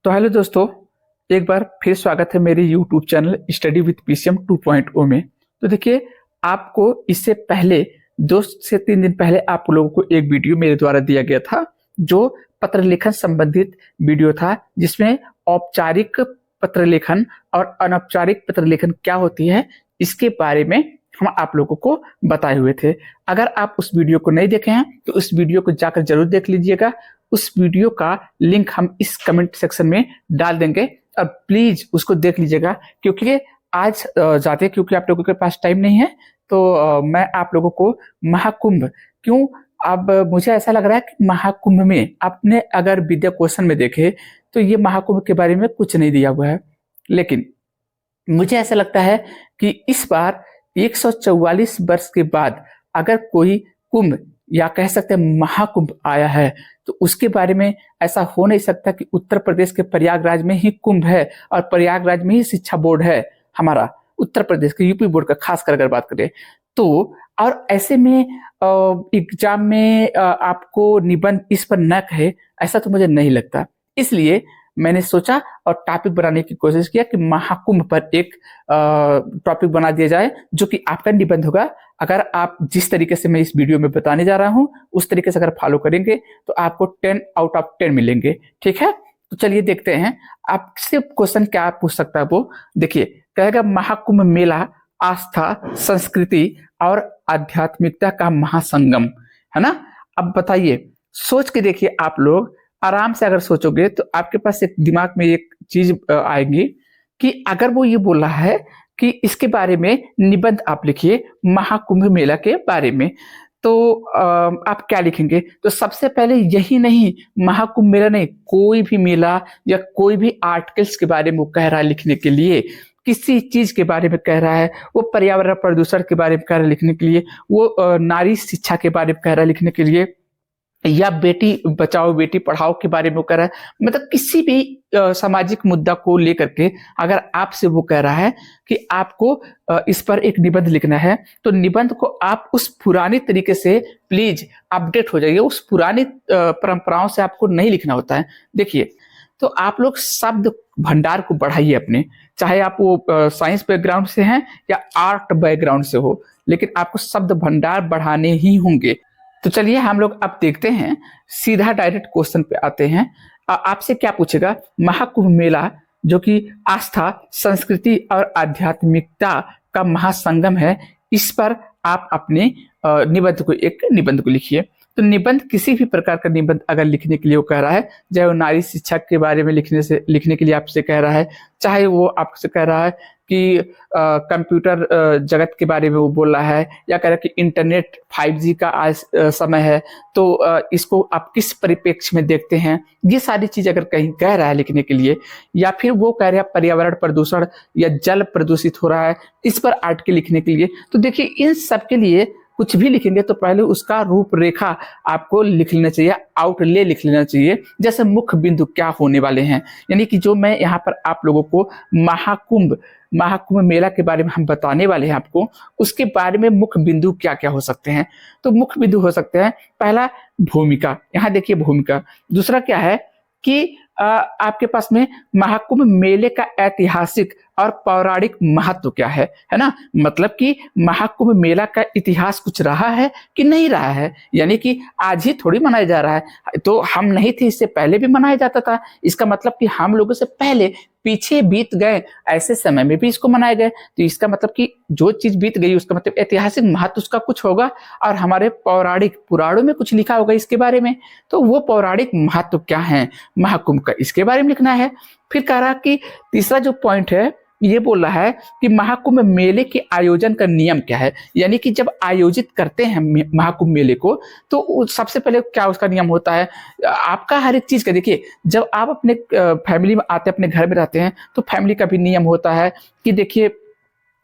तो हेलो दोस्तों, एक बार फिर स्वागत है मेरे YouTube channel study with PCM 2.0 में। तो देखिए, आपको इससे पहले 2 से 3 दिन पहले आप लोगों को एक वीडियो मेरे द्वारा दिया गया था, जो पत्र लेखन संबंधित वीडियो था, जिसमें औपचारिक पत्र लेखन और अनौपचारिक पत्र लेखन क्या होती है इसके बारे में हम आप लोगों को बताए हुए थे। अगर आप उस वीडियो को नहीं देखे हैं तो उस वीडियो को जाकर जरूर देख लीजिएगा। उस वीडियो का लिंक हम इस कमेंट सेक्शन में डाल देंगे और प्लीज उसको देख लीजिएगा, क्योंकि आज जाते क्योंकि आप लोगों के पास टाइम नहीं है, तो मैं आप लोगों को महाकुंभ क्यों, अब मुझे ऐसा लग रहा है कि महाकुंभ में आपने अगर विद्या क्वेश्चन में देखे तो ये महाकुंभ के बारे में कुछ नहीं दिया हुआ है, लेकिन मुझे ऐसा लगता है कि इस बार 144 वर्ष के बाद अगर कोई कुंभ या कह सकते हैं महाकुंभ आया है तो उसके बारे में ऐसा हो नहीं सकता कि उत्तर प्रदेश के प्रयागराज में ही कुंभ है और प्रयागराज में ही शिक्षा बोर्ड है हमारा, उत्तर प्रदेश के यूपी बोर्ड का खास कर अगर बात करें तो। और ऐसे में एग्जाम में आपको निबंध इस पर न कहे, ऐसा तो मुझे नहीं लगता। इसलिए मैंने सोचा और टॉपिक बनाने की कोशिश किया कि महाकुंभ पर एक टॉपिक बना दिया जाए जो कि आपका निबंध होगा। अगर आप जिस तरीके से मैं इस वीडियो में बताने जा रहा हूं उस तरीके से अगर फॉलो करेंगे तो आपको 10 आउट ऑफ 10 मिलेंगे। ठीक है, तो चलिए देखते हैं आपसे क्वेश्चन क्या पूछ सकता है। वो देखिए, कहेगा महाकुंभ मेला आस्था, संस्कृति और आध्यात्मिकता का महासंगम, है ना। अब बताइए, सोच के देखिए, आप लोग आराम से अगर सोचोगे तो आपके पास एक दिमाग में एक चीज आएगी कि अगर वो ये बोल रहा है कि इसके बारे में निबंध आप लिखिए महाकुंभ मेला के बारे में, तो आप क्या लिखेंगे। तो सबसे पहले यही नहीं, महाकुंभ मेला नहीं, कोई भी मेला या कोई भी आर्टिकल्स के बारे में वो कह रहा है लिखने के लिए, किसी चीज के बारे में कह रहा है, वो पर्यावरण प्रदूषण के बारे में कह रहा है लिखने के लिए, वो नारी शिक्षा के बारे में कह रहा है लिखने के लिए, या बेटी बचाओ बेटी पढ़ाओ के बारे में वो कह रहा है, मतलब किसी भी सामाजिक मुद्दा को लेकर के अगर आपसे वो कह रहा है कि आपको इस पर एक निबंध लिखना है, तो निबंध को आप उस पुराने तरीके से प्लीज अपडेट हो जाइए। उस पुरानी परंपराओं से आपको नहीं लिखना होता है। देखिए, तो आप लोग शब्द भंडार को बढ़ाइए अपने, चाहे आप वो साइंस बैकग्राउंड से हैं या आर्ट बैकग्राउंड से हो, लेकिन आपको शब्द भंडार बढ़ाने ही होंगे। तो चलिए हम लोग अब देखते हैं, सीधा डायरेक्ट क्वेश्चन पे आते हैं। आपसे क्या पूछेगा, महाकुंभ मेला जो कि आस्था, संस्कृति और आध्यात्मिकता का महासंगम है, इस पर आप अपने एक निबंध को लिखिए। तो निबंध किसी भी प्रकार का निबंध अगर लिखने के लिए वो कह रहा है, चाहे वो नारी शिक्षा के बारे में लिखने के लिए आपसे कह रहा है, चाहे वो आपसे कह रहा है कि कंप्यूटर जगत के बारे में वो बोल रहा है, या कह रहा है कि इंटरनेट 5G का आज समय है, तो इसको आप किस परिप्रेक्ष्य में देखते हैं, ये सारी चीज अगर कहीं कह रहा है लिखने के लिए, या फिर वो कह रहा है पर्यावरण प्रदूषण या जल प्रदूषित हो रहा है, इस पर आर्टिकल लिखने के लिए, तो देखिए इन सब के लिए कुछ भी लिखेंगे तो पहले उसका रूपरेखा आपको लिख लेना चाहिए, आउटले लिख लेना चाहिए, जैसे मुख्य बिंदु क्या होने वाले हैं। यानी कि जो मैं यहाँ पर आप लोगों को महाकुंभ मेला के बारे में हम बताने वाले हैं आपको, उसके बारे में मुख्य बिंदु क्या क्या हो सकते हैं। तो मुख्य बिंदु हो सकते हैं, पहला भूमिका, यहाँ देखिए भूमिका। दूसरा क्या है कि आपके पास में महाकुंभ मेले का ऐतिहासिक और पौराणिक महत्व क्या है ना। मतलब कि महाकुंभ मेला का इतिहास कुछ रहा है कि नहीं रहा है, यानी कि आज ही थोड़ी मनाया जा रहा है, तो हम नहीं थे इससे पहले भी मनाया जाता था। इसका मतलब कि हम लोगों से पहले पीछे बीत गए, ऐसे समय में भी इसको मनाया गया, तो इसका मतलब कि जो चीज बीत गई उसका मतलब ऐतिहासिक महत्व उसका कुछ होगा, और हमारे पौराणिक पुराणों में कुछ लिखा होगा इसके बारे में, तो वो पौराणिक महत्व क्या है महाकुंभ का, इसके बारे में लिखना है। फिर कह रहा कि तीसरा जो पॉइंट है ये बोल रहा है कि महाकुंभ मेले के आयोजन का नियम क्या है, यानी कि जब आयोजित करते हैं महाकुंभ मेले को तो सबसे पहले क्या उसका नियम होता है। आपका हर एक चीज का देखिए, जब आप अपने फैमिली में आते हैं, अपने घर में रहते हैं, तो फैमिली का भी नियम होता है कि देखिए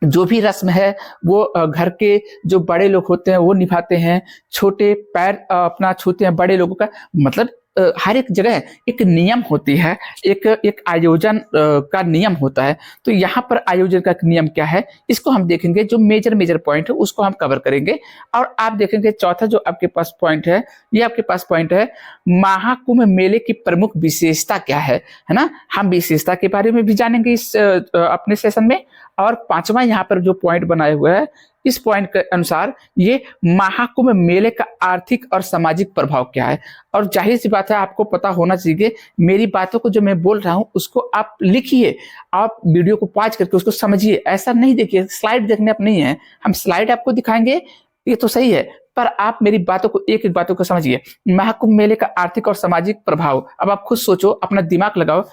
जो भी रस्म है वो घर के जो बड़े लोग होते हैं वो निभाते हैं, छोटे पैर अपना छूते हैं बड़े लोगों का, मतलब हर एक जगह एक नियम होती है, एक आयोजन का नियम होता है। तो यहाँ पर आयोजन का नियम क्या है, इसको हम देखेंगे। जो मेजर पॉइंट है उसको हम कवर करेंगे। और आप देखेंगे चौथा जो आपके पास पॉइंट है, ये आपके पास पॉइंट है, महाकुंभ मेले की प्रमुख विशेषता क्या है ना। हम विशेषता के बारे में भी जानेंगे इस अपने सेशन में। और पांचवा यहाँ पर जो पॉइंट बनाए हुए है, इस पॉइंट के अनुसार ये महाकुंभ मेले का आर्थिक और सामाजिक प्रभाव क्या है। और जाहिर सी बात है, आपको पता होना चाहिए। मेरी बातों को जो मैं बोल रहा हूं उसको आप लिखिए, आप वीडियो को पॉज करके उसको समझिए। ऐसा नहीं देखिए स्लाइड देखने आप नहीं है, हम स्लाइड आपको दिखाएंगे ये तो सही है, पर आप मेरी बातों को एक एक बातों को समझिए। महाकुंभ मेले का आर्थिक और सामाजिक प्रभाव, अब आप खुद सोचो, अपना दिमाग लगाओ।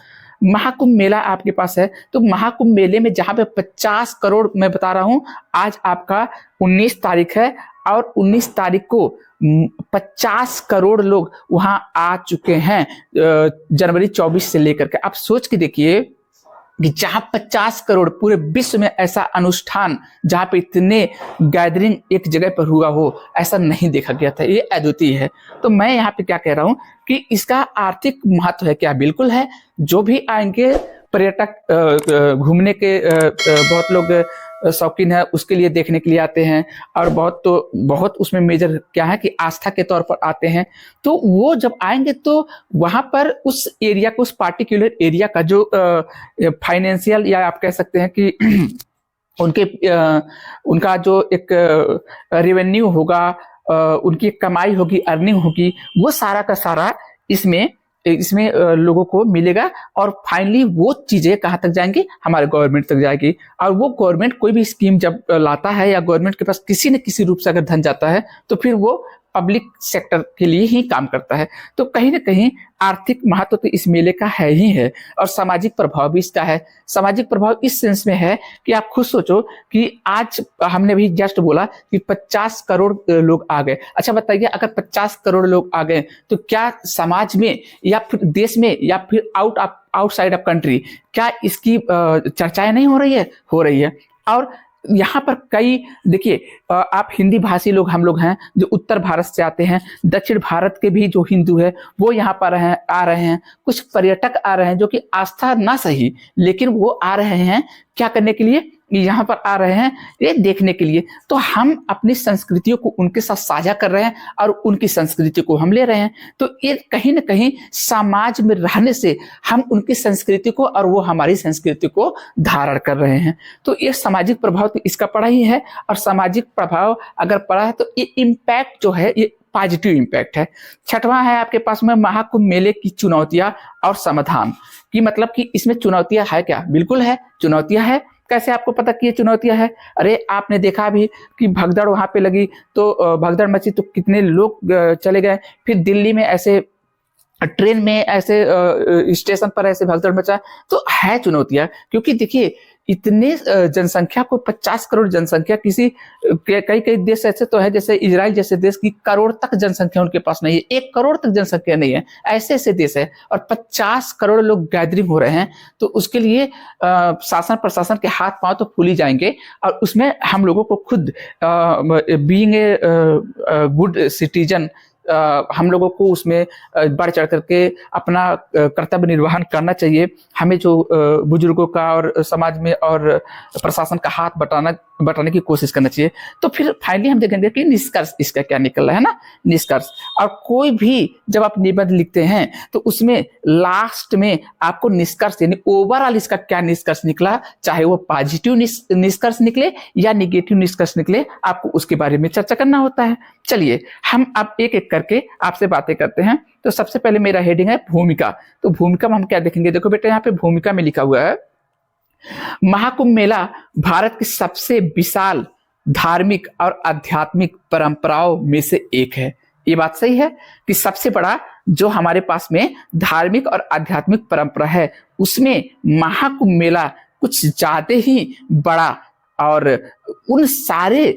महाकुंभ मेला आपके पास है, तो महाकुंभ मेले में जहां पे 50 करोड़, मैं बता रहा हूं, आज आपका 19 तारीख है और 19 तारीख को 50 करोड़ लोग वहां आ चुके हैं जनवरी 24 से लेकर के। आप सोच के देखिए कि जहां 50 करोड़, पूरे विश्व में ऐसा अनुष्ठान जहां पे इतने गैदरिंग एक जगह पर हुआ हो, ऐसा नहीं देखा गया था। ये अद्वितीय है। तो मैं यहाँ पे क्या कह रहा हूं कि इसका आर्थिक महत्व है क्या, बिल्कुल है। जो भी आएंगे पर्यटक घूमने के बहुत लोग शौकीन है, उसके लिए देखने के लिए आते हैं। और बहुत उसमें मेजर क्या है कि आस्था के तौर पर आते हैं। तो वो जब आएंगे तो वहां पर उस एरिया को, उस पार्टिकुलर एरिया का जो फाइनेंशियल, या आप कह सकते हैं कि उनका जो एक रेवेन्यू होगा, उनकी कमाई होगी, अर्निंग होगी, वो सारा का सारा इसमें लोगों को मिलेगा। और फाइनली वो चीजें कहां तक जाएंगी, हमारे गवर्नमेंट तक जाएगी। और वो गवर्नमेंट कोई भी स्कीम जब लाता है, या गवर्नमेंट के पास किसी न किसी रूप से अगर धन जाता है, तो फिर वो पब्लिक सेक्टर के लिए ही काम करता है। तो कहीं ना कहीं आर्थिक महत्व तो इस मेले का है ही है, और सामाजिक प्रभाव भी इसका है। सामाजिक प्रभाव इस सेंस में है कि आप खुद सोचो कि आज हमने भी जस्ट बोला कि 50 करोड़ लोग आ गए। अच्छा बताइए, अगर 50 करोड़ लोग आ गए तो क्या समाज में, या फिर देश में, या फिर आउटसाइड ऑफ कंट्री, क्या इसकी चर्चाएं नहीं हो रही है? हो रही है। और यहाँ पर कई, देखिए आप हिंदी भाषी लोग, हम लोग हैं जो उत्तर भारत से आते हैं, दक्षिण भारत के भी जो हिंदू है वो यहाँ पर आ रहे हैं। कुछ पर्यटक आ रहे हैं जो कि आस्था ना सही, लेकिन वो आ रहे हैं क्या करने के लिए, यहाँ पर आ रहे हैं ये देखने के लिए। तो हम अपनी संस्कृतियों को उनके साथ साझा कर रहे हैं और उनकी संस्कृति को हम ले रहे हैं। तो ये कहीं ना कहीं समाज में रहने से हम उनकी संस्कृति को और वो हमारी संस्कृति को धारण कर रहे हैं। तो ये सामाजिक प्रभाव तो इसका पड़ा ही है। और सामाजिक प्रभाव अगर पड़ा है तो ये इम्पैक्ट जो है, ये पॉजिटिव इम्पैक्ट है। छठवां है आपके पास में महाकुंभ मेले की चुनौतियां और समाधान की, मतलब कि इसमें चुनौतियां है क्या? बिल्कुल है, चुनौतियां है। कैसे आपको पता कि ये चुनौतियां है? अरे आपने देखा भी कि भगदड़ वहां पे लगी, तो भगदड़ मची तो कितने लोग चले गए। फिर दिल्ली में ऐसे ट्रेन में ऐसे स्टेशन पर ऐसे भगदड़ मचा। तो है चुनौतियां, क्योंकि देखिए इतने जनसंख्या को, 50 करोड़ जनसंख्या, किसी कई देश ऐसे तो है जैसे इजराइल जैसे देश की करोड़ तक जनसंख्या उनके पास नहीं है, 1 करोड़ तक जनसंख्या नहीं है। ऐसे ऐसे देश है और 50 करोड़ लोग गैदरिंग हो रहे हैं। तो उसके लिए शासन प्रशासन के हाथ पांव तो फूल ही जाएंगे। और उसमें हम लोगों को खुद बीइंग ए गुड सिटीजन, हम लोगों को उसमें बढ़ चढ़ करके अपना कर्तव्य निर्वहन करना चाहिए। हमें जो बुजुर्गों का और समाज में और प्रशासन का हाथ बटाने की कोशिश करना चाहिए। तो फिर फाइनली हम देखेंगे कि निष्कर्ष इसका क्या निकल रहा है ना, निष्कर्ष। और कोई भी जब आप निबंध लिखते हैं तो उसमें लास्ट में आपको निष्कर्ष, यानी ओवरऑल इसका क्या निष्कर्ष निकला, चाहे वो पॉजिटिव निष्कर्ष निकले या निगेटिव निष्कर्ष निकले, आपको उसके बारे में चर्चा करना होता है। चलिए हम अब एक एक करके आपसे बातें करते हैं। तो सबसे पहले मेरा हेडिंग है भूमिका। तो भूमिका में हम क्या देखेंगे, देखो बेटा यहाँ पे भूमिका में लिखा हुआ है, महाकुंभ मेला भारत की सबसे विशाल धार्मिक और आध्यात्मिक परंपराओं में से एक है। ये बात सही है कि सबसे बड़ा जो हमारे पास में धार्मिक और आध्यात्मिक परंपरा है, उसमें महाकुंभ मेला कुछ ज्यादा ही बड़ा, और उन सारे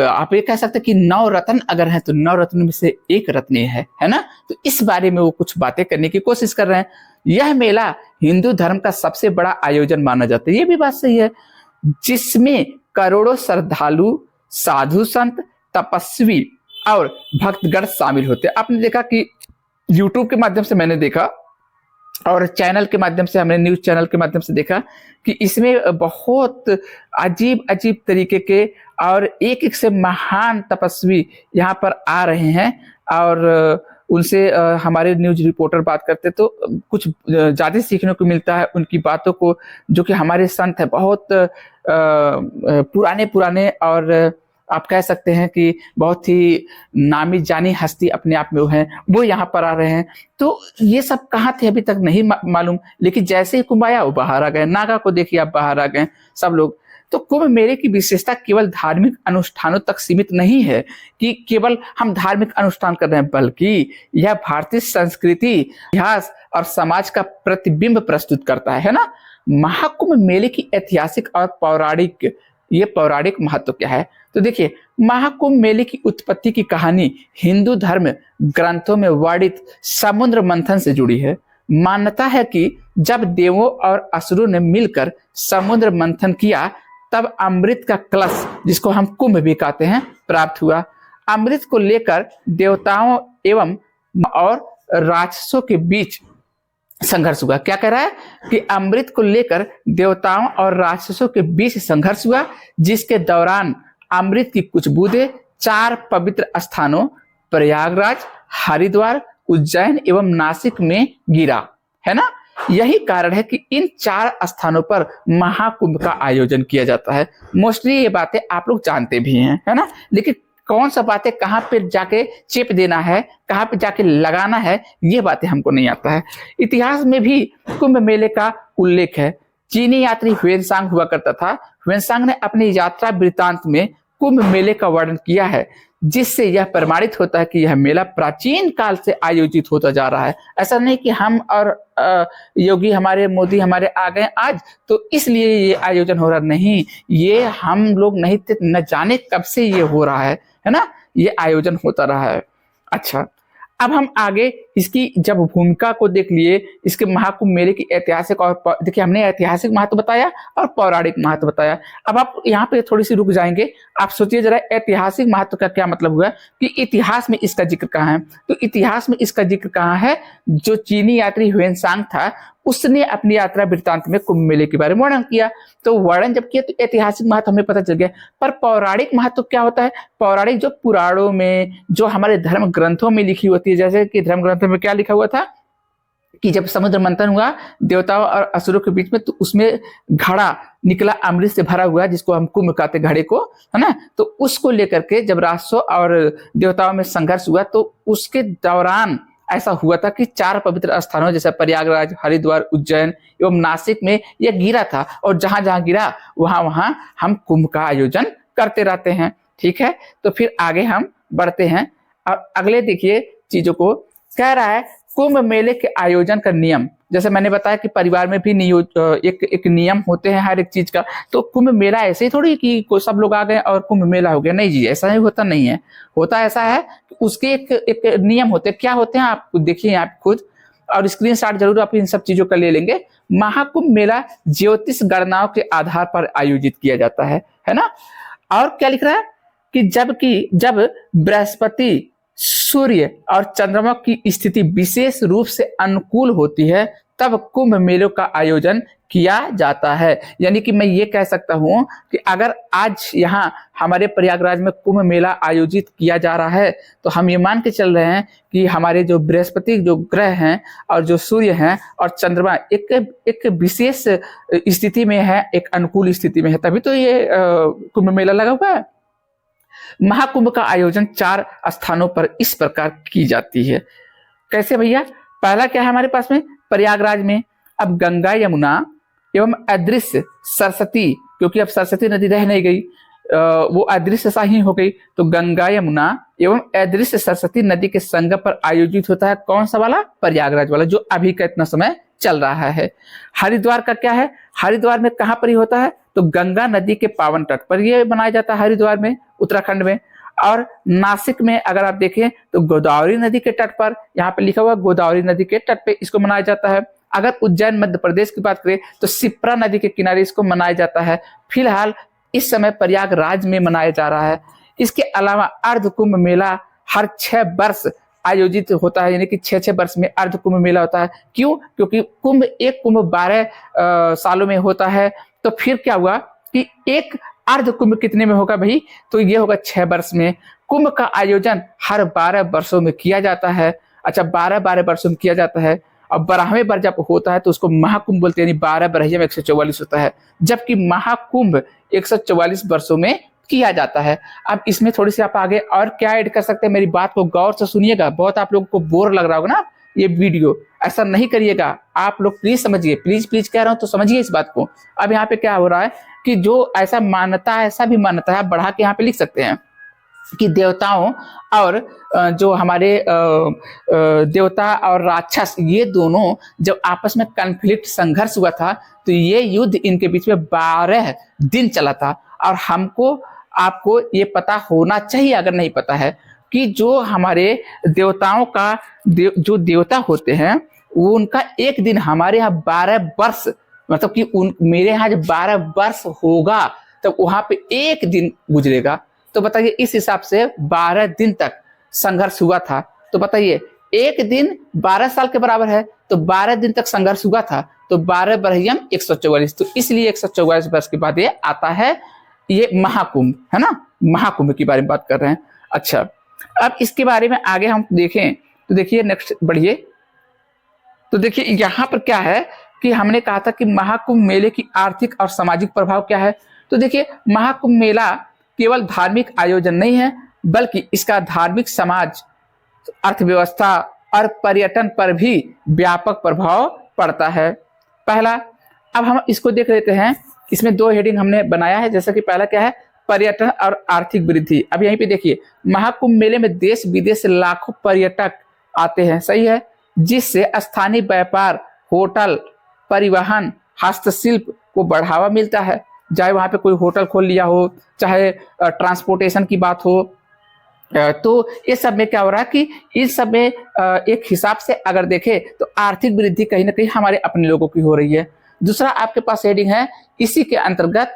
आप ये कह सकते हैं कि 9 रत्न अगर हैं तो 9 रत्न में से एक रत्न है ना। तो इस बारे में वो कुछ बातें करने की कोशिश कर रहे हैं। यह मेला हिंदू धर्म का सबसे बड़ा आयोजन माना जाता है, ये भी बात सही है, जिसमें करोड़ों श्रद्धालु, साधु संत, तपस्वी और भक्तगण शामिल होते हैं। आपने देखा कि यूट्यूब के माध्यम से मैंने देखा और चैनल के माध्यम से, हमने न्यूज चैनल के माध्यम से देखा कि इसमें बहुत अजीब अजीब तरीके के और एक एक से महान तपस्वी यहाँ पर आ रहे हैं और उनसे हमारे न्यूज रिपोर्टर बात करते तो कुछ ज्यादा सीखने को मिलता है उनकी बातों को, जो कि हमारे संत है बहुत पुराने पुराने और आप कह सकते हैं कि बहुत ही नामी जानी हस्ती अपने आप में वो हैं, वो यहाँ पर आ रहे हैं। तो ये सब कहाँ थे अभी तक नहीं मालूम, लेकिन जैसे ही कुंभ आया वो बाहर आ गए। नागा को देखिए आप, बाहर आ गए सब लोग। तो कुंभ मेले की विशेषता केवल धार्मिक अनुष्ठानों तक सीमित नहीं है कि केवल हम धार्मिक अनुष्ठान कर रहे हैं, बल्कि यह भारतीय संस्कृति, इतिहास और समाज का प्रतिबिंब प्रस्तुत करता है ना। महाकुंभ मेले की ऐतिहासिक और पौराणिक, ये पौराणिक महत्व क्या है तो देखिए, महाकुंभ मेले की उत्पत्ति की कहानी हिंदू धर्म ग्रंथों में वर्णित समुद्र मंथन से जुड़ी है। मान्यता है कि जब देवों और असुरों ने मिलकर समुद्र मंथन किया, तब अमृत का कलश, जिसको हम कुंभ भी कहते हैं, प्राप्त हुआ। अमृत को लेकर देवताओं एवं और राक्षसों के बीच संघर्ष हुआ। क्या कह रहा है कि अमृत को लेकर देवताओं और राक्षसों के बीच संघर्ष हुआ, जिसके दौरान अमृत की कुछ बूंदें 4 पवित्र स्थानों प्रयागराज, हरिद्वार, उज्जैन एवं नासिक में गिरा, है ना। यही कारण है कि इन 4 स्थानों पर महाकुंभ का आयोजन किया जाता है। मोस्टली ये बातें आप लोग जानते भी हैं, है ना, लेकिन कौन सा बातें कहाँ पे जाके चिप देना है, कहाँ पे जाके लगाना है, ये बातें हमको नहीं आता है। इतिहास में भी कुंभ मेले का उल्लेख है। चीनी यात्री ह्वेनसांग हुआ करता था। ह्वेनसांग ने अपनी यात्रा वृत्तांत में कुंभ मेले का वर्णन किया है, जिससे यह प्रमाणित होता है कि यह मेला प्राचीन काल से आयोजित होता जा रहा है। ऐसा नहीं कि हम और योगी हमारे, मोदी हमारे आ गए आज तो इसलिए ये आयोजन हो रहा, नहीं, ये हम लोग नहीं थे, न जाने कब से ये हो रहा है ना, ये आयोजन होता रहा है। अच्छा, अब हम आगे इसकी जब भूमिका को देख लिए, इसके महाकुंभ मेले की ऐतिहासिक और देखिए हमने ऐतिहासिक महत्व बताया और पौराणिक महत्व बताया। अब आप यहाँ पे थोड़ी सी रुक जाएंगे, आप सोचिए जरा ऐतिहासिक महत्व का क्या मतलब हुआ कि इतिहास में इसका जिक्र कहाँ है। तो इतिहास में इसका जिक्र कहाँ है, जो चीनी यात्री ह्वेनसांग था उसने अपनी यात्रा वृत्तांत में कुंभ मेले के बारे में वर्णन किया। तो वर्णन जब किया तो ऐतिहासिक महत्व हमें पता चल गया। पर पौराणिक महत्व क्या होता है? पौराणिक जो पुराणों में, जो हमारे धर्म ग्रंथों में लिखी होती है, जैसे कि धर्म ग्रंथों में क्या लिखा हुआ था कि जब समुद्र मंथन हुआ देवताओं और असुरों के बीच में, तो उसमें घड़ा निकला अमृत से भरा हुआ, जिसको हम कुंभ कहते घड़े को, है ना। तो उसको लेकर के जब राक्षसों और देवताओं में संघर्ष हुआ तो उसके दौरान ऐसा हुआ था कि 4 पवित्र स्थानों जैसे प्रयागराज, हरिद्वार, उज्जैन एवं नासिक में यह गिरा था, और जहां जहां गिरा वहां वहां हम कुंभ का आयोजन करते रहते हैं। ठीक है, तो फिर आगे हम बढ़ते हैं और अगले देखिए चीजों को कह रहा है कुंभ मेले के आयोजन का नियम। जैसे मैंने बताया कि परिवार में भी एक नियम होते हैं हर एक चीज का। तो कुंभ मेला ऐसे ही थोड़ी कि कोई सब लोग आ गए और कुंभ मेला हो गया, नहीं जी, ऐसा ही होता नहीं है। होता ऐसा है कि उसके एक नियम होते हैं। क्या होते हैं आप देखिए आप खुद, और स्क्रीनशॉट जरूर आप इन सब चीजों का ले लेंगे। महाकुंभ मेला ज्योतिष गणनाओं के आधार पर आयोजित किया जाता है ना। और क्या लिख रहा है कि जब बृहस्पति, सूर्य और चंद्रमा की स्थिति विशेष रूप से अनुकूल होती है, तब कुंभ मेलों का आयोजन किया जाता है। यानी कि मैं ये कह सकता हूं कि अगर आज यहाँ हमारे प्रयागराज में कुंभ मेला आयोजित किया जा रहा है, तो हम ये मान के चल रहे हैं कि हमारे जो बृहस्पति जो ग्रह हैं और जो सूर्य हैं और चंद्रमा एक विशेष स्थिति में है, एक अनुकूल स्थिति में है, तभी तो ये कुंभ मेला लगा हुआ है। महाकुंभ का आयोजन 4 स्थानों पर इस प्रकार की जाती है। कैसे भैया? पहला क्या है हमारे पास में? प्रयागराज में। अब गंगा, यमुना एवं अदृश्य सरस्वती, क्योंकि अब सरस्वती नदी रह नहीं गई, वो अदृश्य सा ही हो गई, तो गंगा, यमुना एवं अदृश्य सरस्वती नदी के संगम पर आयोजित होता है। कौन सा वाला? प्रयागराज वाला, जो अभी का इतना समय चल रहा है। हरिद्वार का क्या है? हरिद्वार में कहां पर ही होता है? तो गंगा नदी के पावन तट पर यह बनाया जाता है, हरिद्वार में, उत्तराखंड में। और नासिक में अगर आप देखें तो गोदावरी नदी के तट पर, यहाँ पे लिखा हुआ गोदावरी नदी के तट पे इसको मनाया जाता है। अगर उज्जैन मध्य प्रदेश की बात करें तो शिप्रा नदी के किनारे इसको मनाया जाता है। फिलहाल इस समय प्रयागराज में मनाया जा रहा है। इसके अलावा अर्ध कुंभ मेला हर 6 वर्ष आयोजित होता है, यानी कि 6-6 वर्ष में अर्ध कुंभ मेला होता है। क्यों? क्योंकि एक कुंभ 12 सालों में होता है। तो फिर क्या हुआ कि एक अर्ध कुंभ कितने में होगा भाई? तो ये होगा 6 वर्ष में। कुंभ का आयोजन हर 12 वर्षों में किया जाता है। अच्छा, 12-12 वर्षों में किया जाता है। अब 12वें बार जब होता है तो उसको महाकुंभ बोलते हैं, यानी 12 बरहिया में 144 होता है, जबकि महाकुंभ 144 वर्षों में किया जाता है। अब इसमें थोड़ी सी आप आगे और क्या ऐड कर सकते हैं, मेरी बात को गौर से सुनिएगा। बहुत आप लोगों को बोर लग रहा होगा ना ये वीडियो, ऐसा नहीं करिएगा आप लोग, प्लीज समझिए, प्लीज प्लीज कह रहा हूं तो समझिए इस बात को। अब यहाँ पे क्या हो रहा है कि जो ऐसा मान्यता है, ऐसा भी मान्यता है, बढ़ा के यहाँ पे लिख सकते हैं कि देवताओं और जो हमारे देवता और राक्षस, ये दोनों जब आपस में कॉन्फ्लिक्ट, संघर्ष हुआ था, तो ये युद्ध इनके बीच में 12 दिन चला था। और हमको आपको ये पता होना चाहिए, अगर नहीं पता है, कि जो हमारे देवताओं का जो देवता होते हैं, वो उनका एक दिन, हमारे यहाँ 12 वर्ष, मतलब कि मेरे यहाँ जब 12 वर्ष होगा तब वहां पे एक दिन गुजरेगा। तो बताइए, इस हिसाब से 12 दिन तक संघर्ष हुआ था। तो बताइए, एक दिन 12 साल के बराबर है, तो 12 दिन तक संघर्ष हुआ था, तो 12 बरहियम 144, तो इसलिए 144 वर्ष के बाद ये आता है, ये महाकुंभ है ना, महाकुंभ के बारे में बात कर रहे हैं। अच्छा, अब इसके बारे में आगे हम देखें तो देखिए, नेक्स्ट बढ़िए। तो देखिए यहां पर क्या है कि हमने कहा था कि महाकुंभ मेले की आर्थिक और सामाजिक प्रभाव क्या है। तो देखिए, महाकुंभ मेला केवल धार्मिक आयोजन नहीं है, बल्कि इसका धार्मिक, समाज, अर्थव्यवस्था और पर्यटन पर भी व्यापक प्रभाव पड़ता है। पहला, अब हम इसको देख लेते हैं। इसमें 2 हेडिंग हमने बनाया है, जैसा कि पहला क्या है, पर्यटन और आर्थिक वृद्धि। अब यहीं पे देखिए, महाकुंभ मेले में देश विदेश से लाखों पर्यटक आते हैं, सही है, जिससे स्थानीय व्यापार, होटल, परिवहन, हस्तशिल्प को बढ़ावा मिलता है। चाहे वहां पे कोई होटल खोल लिया हो, चाहे ट्रांसपोर्टेशन की बात हो, तो ये सब में क्या हो रहा है कि इस सब में एक हिसाब से अगर देखें तो आर्थिक वृद्धि कहीं ना कहीं हमारे अपने लोगों की हो रही है। दूसरा आपके पास हेडिंग है इसी के अंतर्गत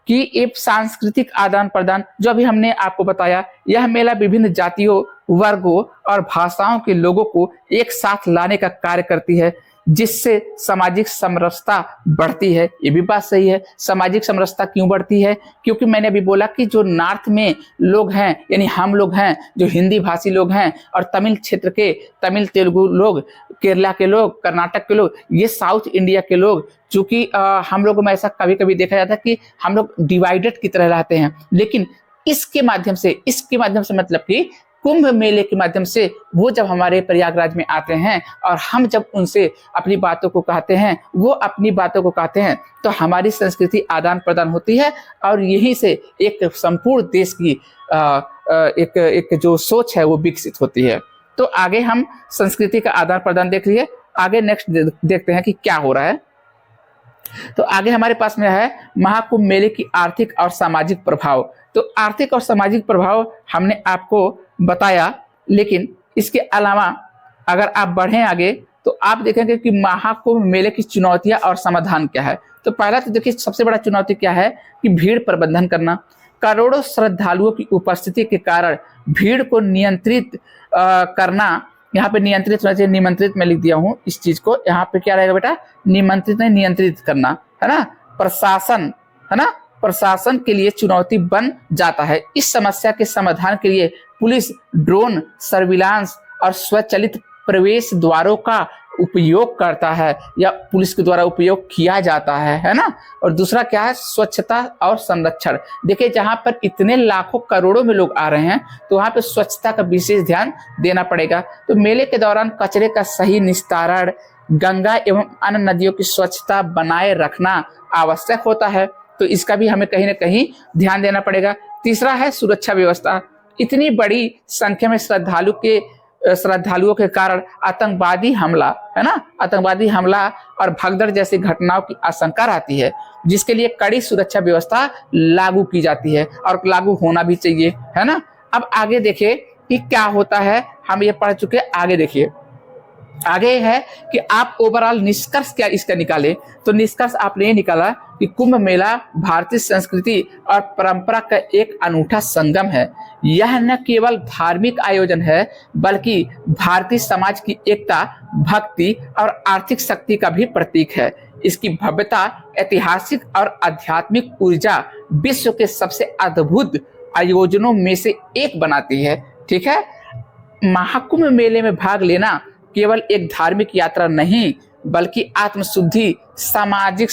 कि एक सांस्कृतिक आदान प्रदान, जो अभी हमने आपको बताया, यह मेला विभिन्न जातियों, वर्गों और भाषाओं के लोगों को एक साथ लाने का कार्य करती है, जिससे सामाजिक समरसता बढ़ती है। ये भी बात सही है। सामाजिक समरसता क्यों बढ़ती है? क्योंकि मैंने अभी बोला कि जो नॉर्थ में लोग हैं, यानी हम लोग हैं, जो हिंदी भाषी लोग हैं, और तमिल क्षेत्र के, तमिल तेलुगु लोग, केरला के लोग, कर्नाटक के लोग, ये साउथ इंडिया के लोग, चूंकि हम लोगों में ऐसा कभी कभी देखा जाता है कि हम लोग डिवाइडेड की तरह रहते हैं, लेकिन इसके माध्यम से मतलब कि कुंभ मेले के माध्यम से वो जब हमारे प्रयागराज में आते हैं और हम जब उनसे अपनी बातों को कहते हैं, वो अपनी बातों को कहते हैं, तो हमारी संस्कृति आदान प्रदान होती है, और यहीं से एक संपूर्ण देश की एक जो सोच है वो विकसित होती है। तो आगे हम संस्कृति का आदान प्रदान देख लिए। आगे नेक्स्ट देखते हैं कि क्या हो रहा है। तो आगे हमारे पास में है महाकुंभ मेले की आर्थिक और सामाजिक प्रभाव। तो आर्थिक और सामाजिक प्रभाव हमने आपको बताया, लेकिन इसके अलावा अगर आप बढ़ें आगे तो आप देखेंगे कि महाकुंभ मेले की चुनौतियां और समाधान क्या है। तो पहला तो देखिए, सबसे बड़ा चुनौती क्या है कि भीड़ प्रबंधन करना। करोड़ों श्रद्धालुओं की उपस्थिति के कारण भीड़ को नियंत्रित करना, यहाँ पे नियंत्रित होना चाहिए, निमंत्रित मैं लिख दिया हूँ इस चीज को, यहाँ पे क्या रहेगा बेटा, निमंत्रित नहीं, नियंत्रित करना, है ना। प्रशासन, है ना, प्रशासन के लिए चुनौती बन जाता है। इस समस्या के समाधान के लिए पुलिस ड्रोन सर्विलांस और स्वचालित प्रवेश द्वारों का उपयोग करता है, या पुलिस के द्वारा उपयोग किया जाता है ना। और दूसरा क्या है, स्वच्छता और संरक्षण। देखिए, जहां पर इतने लाखों करोड़ों में लोग आ रहे हैं, तो वहां पर स्वच्छता का विशेष ध्यान देना पड़ेगा। तो मेले के दौरान कचरे का सही निस्तारण, गंगा एवं अन्य नदियों की स्वच्छता बनाए रखना आवश्यक होता है, तो इसका भी हमें कहीं ना कहीं ध्यान देना पड़ेगा। तीसरा है सुरक्षा व्यवस्था। इतनी बड़ी संख्या में श्रद्धालुओं के कारण आतंकवादी हमला, है ना, आतंकवादी हमला और भगदड़ जैसी घटनाओं की आशंका रहती है, जिसके लिए कड़ी सुरक्षा व्यवस्था लागू की जाती है, और लागू होना भी चाहिए, है ना। अब आगे देखिए कि क्या होता है, हम ये पढ़ चुके, आगे देखिए। आगे है कि आप ओवरऑल निष्कर्ष क्या इसका निकाले, तो निष्कर्ष आपने ये निकाला कि कुंभ मेला भारतीय संस्कृति और परंपरा का एक अनूठा संगम है। यह न केवल धार्मिक आयोजन है बल्कि भारतीय समाज की एकता, भक्ति और आर्थिक शक्ति का भी प्रतीक है। इसकी भव्यता, ऐतिहासिक और आध्यात्मिक ऊर्जा विश्व के सबसे अद्भुत आयोजनों में से एक बनाती है। ठीक है, महाकुंभ मेले में भाग लेना केवल एक धार्मिक यात्रा नहीं बल्कि आत्मशुद्धि, सामाजिक